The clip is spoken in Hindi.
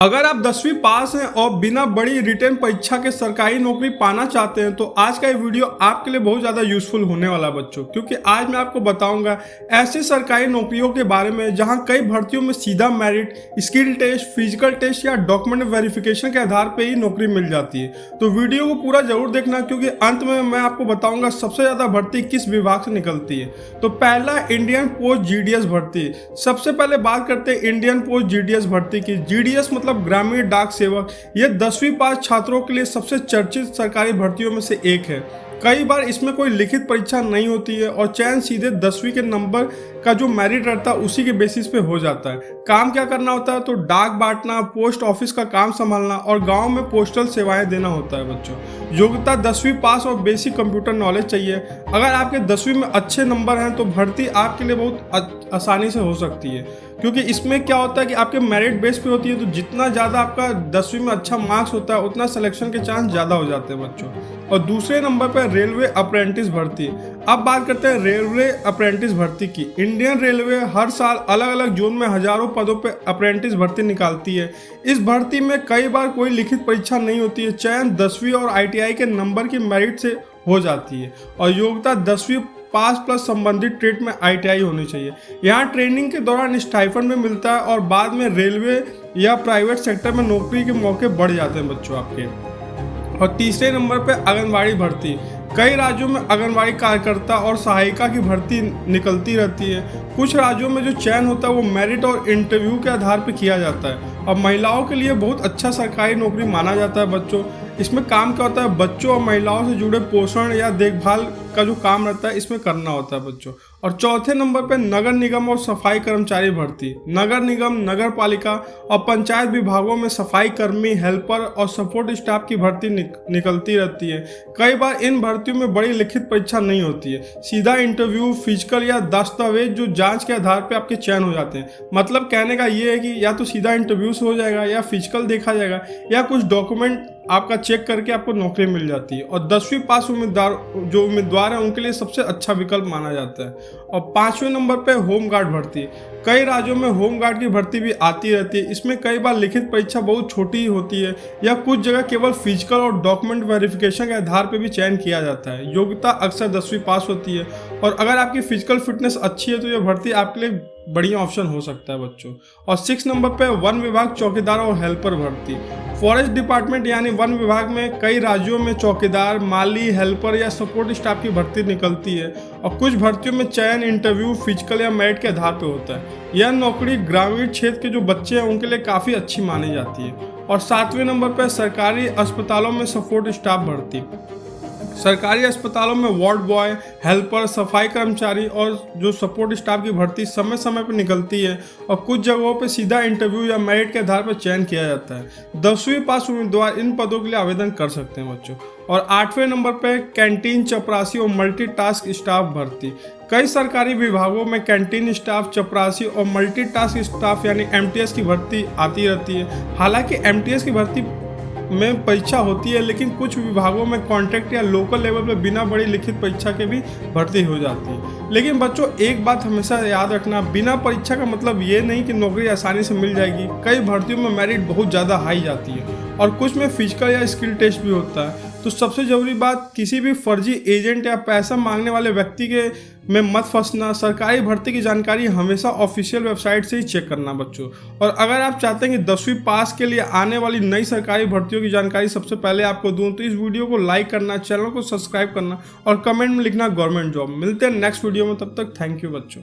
अगर आप 10वीं पास हैं और बिना बड़ी रिटेन परीक्षा के सरकारी नौकरी पाना चाहते हैं तो आज का ये वीडियो आपके लिए बहुत ज़्यादा यूजफुल होने वाला है बच्चों, क्योंकि आज मैं आपको बताऊंगा ऐसी सरकारी नौकरियों के बारे में जहां कई भर्तियों में सीधा merit, skill test, physical test या डॉक्यूमेंट वेरिफिकेशन के आधार पर ही नौकरी मिल जाती है। तो वीडियो को पूरा जरूर देखना, क्योंकि अंत में मैं आपको बताऊँगा सबसे ज़्यादा भर्ती किस विभाग से निकलती है। तो पहला इंडियन पोस्ट GDS भर्ती। सबसे पहले बात करते हैं इंडियन पोस्ट GDS भर्ती की। GDS मतलब ग्रामीण डाक सेवक। यह 10वीं पास छात्रों के लिए सबसे चर्चित सरकारी भर्तियों में से एक है। कई बार इसमें कोई लिखित परीक्षा नहीं होती है और चयन सीधे 10वीं के नंबर का जो मेरिट रहता है उसी के बेसिस पे हो जाता है। काम क्या करना होता है? तो डाक बांटना, पोस्ट ऑफिस का काम संभालना और गांव में पोस्टल सेवाएं देना होता है बच्चों। योग्यता 10वीं पास और बेसिक कंप्यूटर नॉलेज चाहिए। अगर आपके 10वीं में अच्छे नंबर हैं तो भर्ती आपके लिए बहुत आसानी से हो सकती है, क्योंकि इसमें क्या होता है कि आपके मेरिट बेस पे होती है। तो जितना ज़्यादा आपका 10वीं में अच्छा मार्क्स होता है उतना सिलेक्शन के चांस ज़्यादा हो जाते हैं बच्चों। और दूसरे नंबर पर रेलवे अप्रेंटिस भर्ती। अब बात करते हैं रेलवे अप्रेंटिस भर्ती की। इंडियन रेलवे हर साल अलग अलग जोन में हजारों पदों पर अप्रेंटिस भर्ती निकालती है। इस भर्ती में कई बार कोई लिखित परीक्षा नहीं होती है। चयन 10वीं और ITI के नंबर की मेरिट से हो जाती है और योग्यता 10वीं पास प्लस संबंधित ट्रेड में ITI होनी चाहिए। यहाँ ट्रेनिंग के दौरान स्टाइफंड भी मिलता है और बाद में रेलवे या प्राइवेट सेक्टर में नौकरी के मौके बढ़ जाते हैं बच्चों आपके। और तीसरे नंबर पे आंगनबाड़ी भर्ती। कई राज्यों में आंगनबाड़ी कार्यकर्ता और सहायिका की भर्ती निकलती रहती है। कुछ राज्यों में जो चयन होता है वो मेरिट और इंटरव्यू के आधार पर किया जाता है और महिलाओं के लिए बहुत अच्छा सरकारी नौकरी माना जाता है बच्चों। इसमें काम क्या होता है? बच्चों और महिलाओं से जुड़े पोषण या देखभाल का जो काम रहता है इसमें करना होता है बच्चों। और चौथे नंबर पे नगर निगम और सफाई कर्मचारी भर्ती। नगर निगम, नगर पालिका और पंचायत विभागों में सफाई कर्मी, हेल्पर और सपोर्ट स्टाफ की भर्ती निकलती रहती है। कई बार इन भर्तियों में बड़ी लिखित परीक्षा नहीं होती है, सीधा इंटरव्यू, फिजिकल या दस्तावेज जो जांच के आधार पर आपके चयन हो जाते हैं। मतलब कहने का ये है कि या तो सीधा इंटरव्यू से हो जाएगा या फिजिकल देखा जाएगा या कुछ डॉक्यूमेंट आपका चेक करके आपको नौकरी मिल जाती है। और 10वीं पास उम्मीदवार हैं उनके लिए सबसे अच्छा विकल्प माना जाता है। और 5वें नंबर पे होमगार्ड भर्ती। कई राज्यों में होमगार्ड की भर्ती भी आती रहती है। इसमें कई बार लिखित परीक्षा बहुत छोटी होती है या कुछ जगह केवल फिजिकल और डॉक्यूमेंट वेरिफिकेशन के आधार पर भी चयन किया जाता है। योग्यता अक्सर 10वीं पास होती है और अगर आपकी फिजिकल फिटनेस अच्छी है तो यह भर्ती आपके लिए बढ़िया ऑप्शन हो सकता है बच्चों। और 6 नंबर पे वन विभाग चौकीदार और हेल्पर भर्ती। फॉरेस्ट डिपार्टमेंट यानी वन विभाग में कई राज्यों में चौकीदार, माली, हेल्पर या सपोर्ट स्टाफ की भर्ती निकलती है और कुछ भर्तियों में चयन इंटरव्यू, फिजिकल या मेरिट के आधार पर होता है। यह नौकरी ग्रामीण क्षेत्र के जो बच्चे हैं उनके लिए काफ़ी अच्छी मानी जाती है। और 7वें नंबर पर सरकारी अस्पतालों में सपोर्ट स्टाफ भर्ती। सरकारी अस्पतालों में वार्ड बॉय, हेल्पर, सफाई कर्मचारी और जो सपोर्ट स्टाफ की भर्ती समय समय पर निकलती है और कुछ जगहों पर सीधा इंटरव्यू या मेरिट के आधार पर चयन किया जाता है। 10वीं पास उम्मीदवार इन पदों के लिए आवेदन कर सकते हैं बच्चों। और 8वें नंबर पर कैंटीन, चपरासी और मल्टीटास्क स्टाफ भर्ती। कई सरकारी विभागों में कैंटीन स्टाफ, चपरासी और मल्टीटास्क स्टाफ यानी MTS की भर्ती आती रहती है। हालांकि MTS की भर्ती में परीक्षा होती है, लेकिन कुछ विभागों में कॉन्ट्रैक्ट या लोकल लेवल पर बिना बड़ी लिखित परीक्षा के भी भर्ती हो जाती है। लेकिन बच्चों एक बात हमेशा याद रखना, बिना परीक्षा का मतलब ये नहीं कि नौकरी आसानी से मिल जाएगी। कई भर्तियों में मेरिट बहुत ज़्यादा हाई जाती है और कुछ में फिजिकल या स्किल टेस्ट भी होता है। तो सबसे ज़रूरी बात, किसी भी फर्जी एजेंट या पैसा मांगने वाले व्यक्ति के में मत फंसना। सरकारी भर्ती की जानकारी हमेशा ऑफिशियल वेबसाइट से ही चेक करना बच्चों। और अगर आप चाहते हैं कि 10वीं पास के लिए आने वाली नई सरकारी भर्तियों की जानकारी सबसे पहले आपको दूं तो इस वीडियो को लाइक करना, चैनल को सब्सक्राइब करना और कमेंट में लिखना गवर्नमेंट जॉब। मिलते हैं नेक्स्ट वीडियो में, तब तक थैंक यू बच्चों।